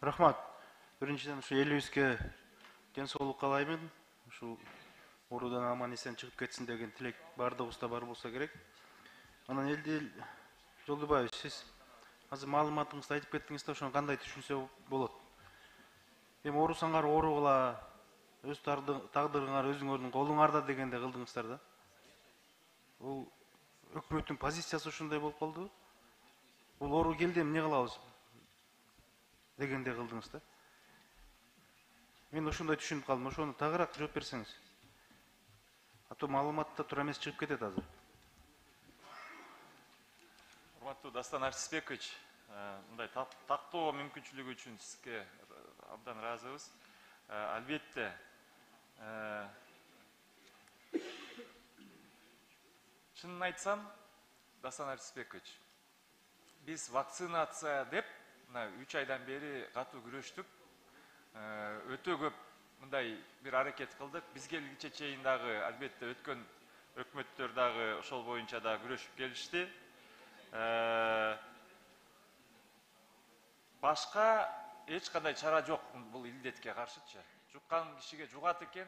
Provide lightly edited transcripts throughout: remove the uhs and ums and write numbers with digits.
Рахмат. Биринчиден ушу элибизге ден соолук каалаймын. Ушул оорудан аман эсен чыгып кетсин деген тилек баардыгыбызда бар болсо керек. Анан Элдил Жолдубаевич, сиз азыр маалыматыңызды айтып кеттиңиз да, ошону кандай түшүнсө болот? Эми оорусаңар ооругула, өз тагдырыңар өзүңөрдүн колуңарда дегенде кылдыңыздар да. Бул өкмөттүн позициясы ушундай болуп калды. Бул оору келди, эмне кылабыз дегенде кылдыңыз да. Мен ошондой түшүнүп калдым. Ошону тагыраак жооп берсеңиз. Ато маалыматта тура эмес чыгып кетет азыр. Урматтуу Дастан Артисбекович, мындай тактоо мүмкүнчүлүгү үчүн сизге абдан ыраазыбыз. Албетте, чынын айтсам, Дастан Артисбекович, биз вакцинация деп 3 айдан бери катуу күрөштүк. Өтө көп мындай бир аракет кылдык. Биз келгиче чейин дагы албетте өткөн өкмөттөр дагы ошол боюнча да күрөшүп келишти. Башка эч кандай чара жок бул илдетке каршычы. Жуккан кишиге жугат экен.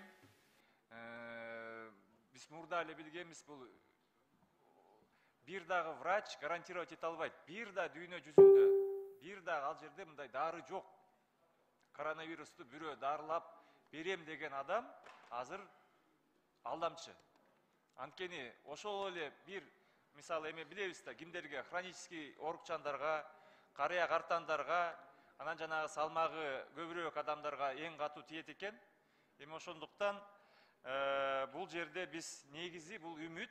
Биз мурда эле билгенбиз, бул бир дагы врач гарантировать эте албайт. Бир да дүйнө жүзүндө, бир дагы ал жерде мындай дары жок. Коронавирусту бирөө дарылап берем деген адам азыр алдамчы. Анткени ошол эле бир мисалы эме билебиз да, кимдерге хронический оорукчандарга, карыя картандарга, анан жанагы салмагы көбүрөөк адамдарга эң катуу тиет экен. Эми ошондуктан бул жерде биз негизи бул үмүт,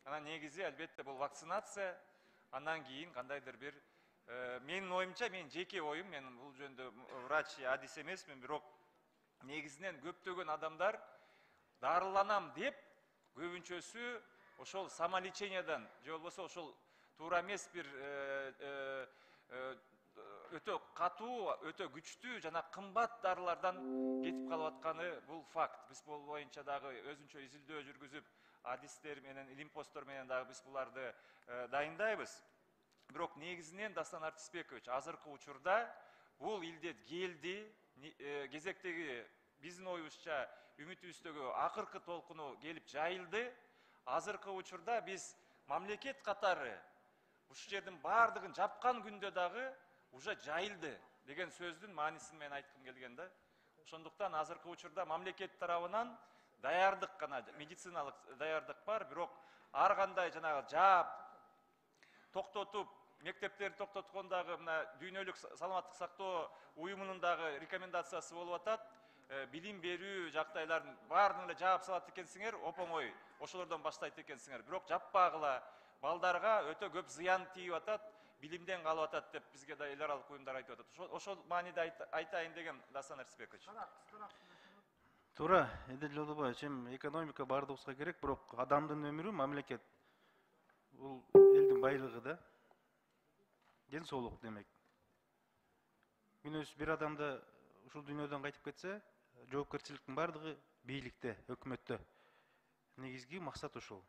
анан негизи албетте бул вакцинация, андан кийин кандайдыр бир менин оюмча, менин жеке оюм, мен бул жөнүндө врач, адис эмесмин, бирок негизинен көптөгөн адамдар дарыланам деп көбүнчөсү ошол самолечениядан же болбосо ошол туура эмес бир өтө катуу, өтө күчтүү жана кымбат дарылардан кетип калып атканы бул факт. Биз бул боюнча дагы өзүнчө изилдөө жүргүзүп, адистер менен, илимпоздор менен дагы биз буларды дайындайбыз. Бирок негизинен Дастан Артисбекович, азыркы учурда бул илдет келди, кезектеги биздин оюбузча үмүтүбүздөгү акыркы толкуну келип жайылды. Азыркы учурда биз мамлекет катары ушул жердин баардыгын жапкан күндө дагы уже жайылды деген сөздүн маанисин мен айткым келген да. Ошондуктан азыркы учурда мамлекет тарабынан даярдык гана, медициналык даярдык бар, бирок ар кандай жанагы жаап, токтотуп, мектептерди токтоткондагы мына дүйнөлүк саламаттык сактоо уюмунун дагы рекомендациясы болуп атат. Билим берүү жактайларын баарын эле жаап салат экенсиңер, оп-оңой ошолордон баштайт экенсиңер. Бирок жаппагыла, балдарга өтө көп зыян тийип атат, билимден калып атат деп бизге да эл аралык уюмдар айтып атат. Ошол мааниде айтайын деген Дастан Артисбекович. Туура, Элдил Жолдубаевич, эми экономика баардыгыбызга керек, бирок адамдын өмүрү, мамлекет бул элдин байлыгы да. Ден соолук демек. Күнөөс бир адамда ушул дүйнөдөн кайтып кетсе, жоопкерчиликтин баардыгы бийликте, өкмөттө. Негизги максат ошол.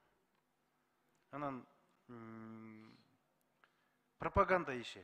Анан пропаганда иши.